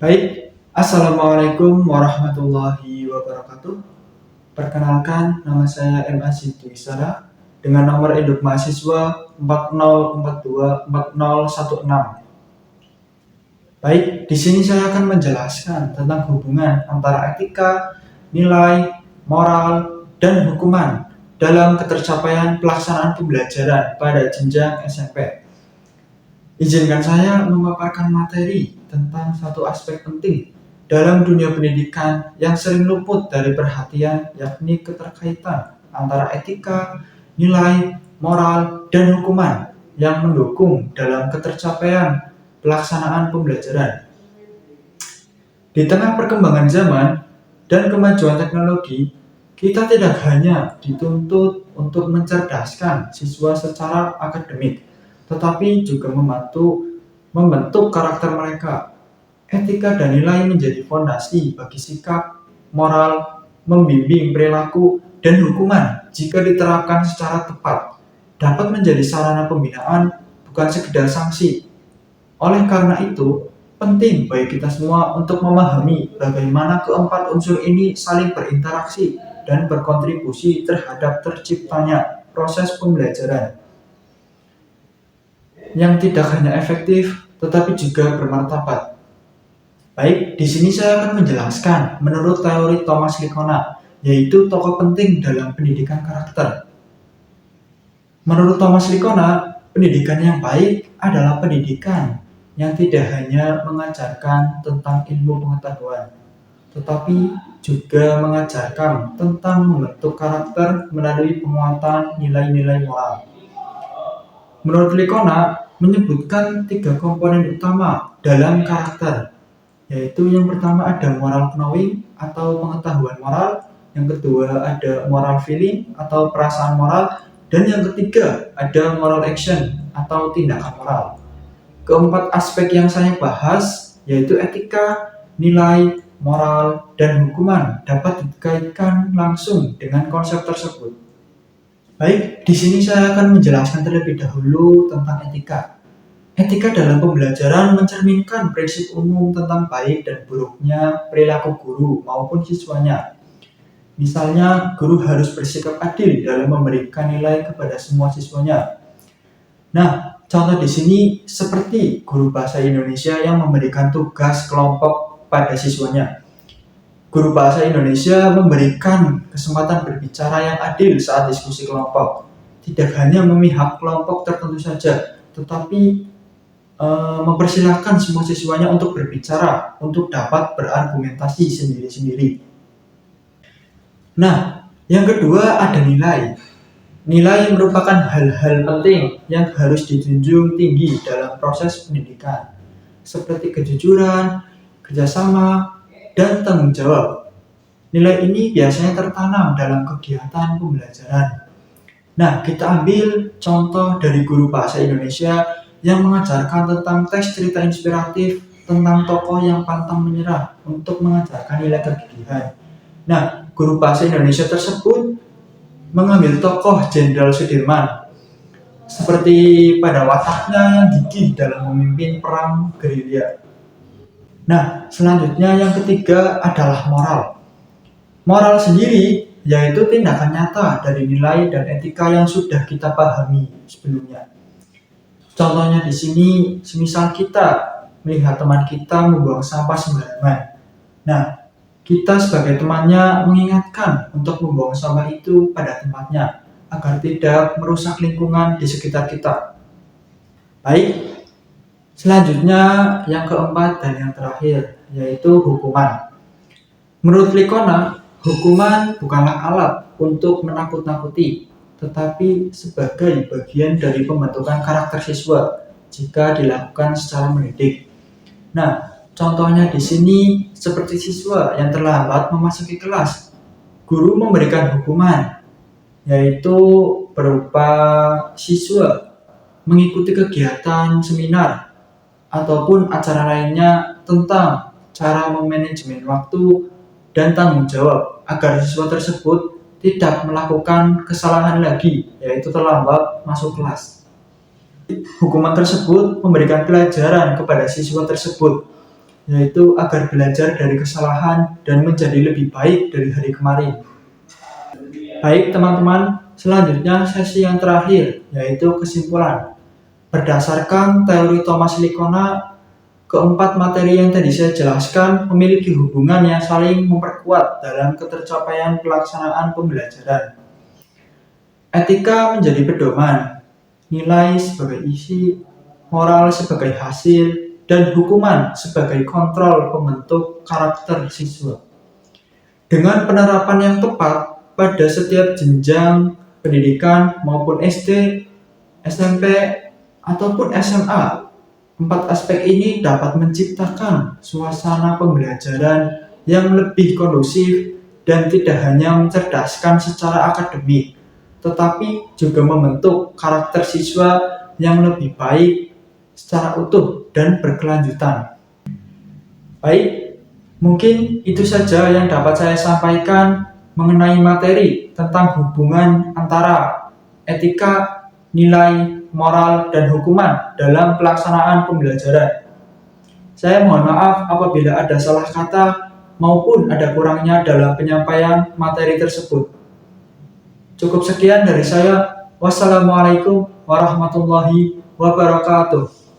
Baik, Assalamualaikum warahmatullahi wabarakatuh. Perkenalkan, nama saya M. Aziz Wisara dengan nomor induk mahasiswa 40424016. Baik, di sini saya akan menjelaskan tentang hubungan antara etika, nilai, moral, dan hukuman dalam ketercapaian pelaksanaan pembelajaran pada jenjang SMP. Izinkan saya memaparkan materi tentang satu aspek penting dalam dunia pendidikan yang sering luput dari perhatian, yakni keterkaitan antara etika, nilai, moral, dan hukuman yang mendukung dalam ketercapaian pelaksanaan pembelajaran. Di tengah perkembangan zaman dan kemajuan teknologi, kita tidak hanya dituntut untuk mencerdaskan siswa secara akademik, tetapi juga membentuk karakter mereka. Etika dan nilai menjadi fondasi bagi sikap, moral, membimbing perilaku, dan hukuman jika diterapkan secara tepat dapat menjadi sarana pembinaan, bukan sekedar sanksi. Oleh karena itu, penting bagi kita semua untuk memahami bagaimana keempat unsur ini saling berinteraksi dan berkontribusi terhadap terciptanya proses pembelajaran yang tidak hanya efektif tetapi juga bermartabat. Baik, di sini saya akan menjelaskan menurut teori Thomas Likona, yaitu tokoh penting dalam pendidikan karakter. Menurut Thomas Likona, pendidikan yang baik adalah pendidikan yang tidak hanya mengajarkan tentang ilmu pengetahuan, tetapi juga mengajarkan tentang membentuk karakter melalui penguatan nilai-nilai moral. Menurut Likona, menyebutkan 3 komponen utama dalam karakter, yaitu yang pertama ada moral knowing atau pengetahuan moral, yang kedua ada moral feeling atau perasaan moral, dan yang ketiga ada moral action atau tindakan moral. Keempat aspek yang saya bahas yaitu etika, nilai, moral, dan hukuman dapat dikaitkan langsung dengan konsep tersebut. Baik, di sini saya akan menjelaskan terlebih dahulu tentang etika. Etika dalam pembelajaran mencerminkan prinsip umum tentang baik dan buruknya perilaku guru maupun siswanya. Misalnya, guru harus bersikap adil dalam memberikan nilai kepada semua siswanya. Nah, contoh di sini seperti guru bahasa Indonesia yang memberikan tugas kelompok pada siswanya. Guru bahasa Indonesia memberikan kesempatan berbicara yang adil saat diskusi kelompok. Tidak hanya memihak kelompok tertentu saja, tetapi mempersilahkan semua siswanya untuk berbicara, untuk dapat berargumentasi sendiri-sendiri. Nah, yang kedua ada nilai. Nilai merupakan hal-hal penting yang harus dijunjung tinggi dalam proses pendidikan, seperti kejujuran, kerjasama, dan tanggung jawab. Nilai ini biasanya tertanam dalam kegiatan pembelajaran. Nah, kita ambil contoh dari guru bahasa Indonesia yang mengajarkan tentang teks cerita inspiratif tentang tokoh yang pantang menyerah untuk mengajarkan nilai kegigihan. Nah, guru bahasa Indonesia tersebut mengambil tokoh Jenderal Sudirman seperti pada wataknya yang gigih dalam memimpin perang gerilya. Nah, selanjutnya yang ketiga adalah moral. Moral sendiri yaitu tindakan nyata dari nilai dan etika yang sudah kita pahami sebelumnya. Contohnya di sini, semisal kita melihat teman kita membuang sampah sembarangan. Nah, kita sebagai temannya mengingatkan untuk membuang sampah itu pada tempatnya agar tidak merusak lingkungan di sekitar kita. Baik, selanjutnya yang keempat dan yang terakhir yaitu hukuman. Menurut Likona, hukuman bukanlah alat untuk menakut-nakuti, tetapi sebagai bagian dari pembentukan karakter siswa jika dilakukan secara mendidik. Nah, contohnya di sini seperti siswa yang terlambat memasuki kelas. Guru memberikan hukuman, yaitu berupa siswa mengikuti kegiatan seminar ataupun acara lainnya tentang cara memanajemen waktu dan tanggung jawab agar siswa tersebut tidak melakukan kesalahan lagi, yaitu terlambat masuk kelas. Hukuman tersebut memberikan pelajaran kepada siswa tersebut yaitu agar belajar dari kesalahan dan menjadi lebih baik dari hari kemarin. Baik teman-teman, selanjutnya sesi yang terakhir, yaitu kesimpulan. Berdasarkan teori Thomas Likona, keempat materi yang tadi saya jelaskan memiliki hubungan yang saling memperkuat dalam ketercapaian pelaksanaan pembelajaran. Etika menjadi pedoman, nilai sebagai isi, moral sebagai hasil, dan hukuman sebagai kontrol pembentuk karakter siswa. Dengan penerapan yang tepat pada setiap jenjang pendidikan maupun SD, SMP, ataupun SMA, empat aspek ini dapat menciptakan suasana pembelajaran yang lebih kondusif dan tidak hanya mencerdaskan secara akademik, tetapi juga membentuk karakter siswa yang lebih baik secara utuh dan berkelanjutan. Baik, mungkin itu saja yang dapat saya sampaikan mengenai materi tentang hubungan antara etika, nilai, moral, dan hukuman dalam pelaksanaan pembelajaran. Saya mohon maaf apabila ada salah kata maupun ada kurangnya dalam penyampaian materi tersebut. Cukup sekian dari saya. Wassalamualaikum warahmatullahi wabarakatuh.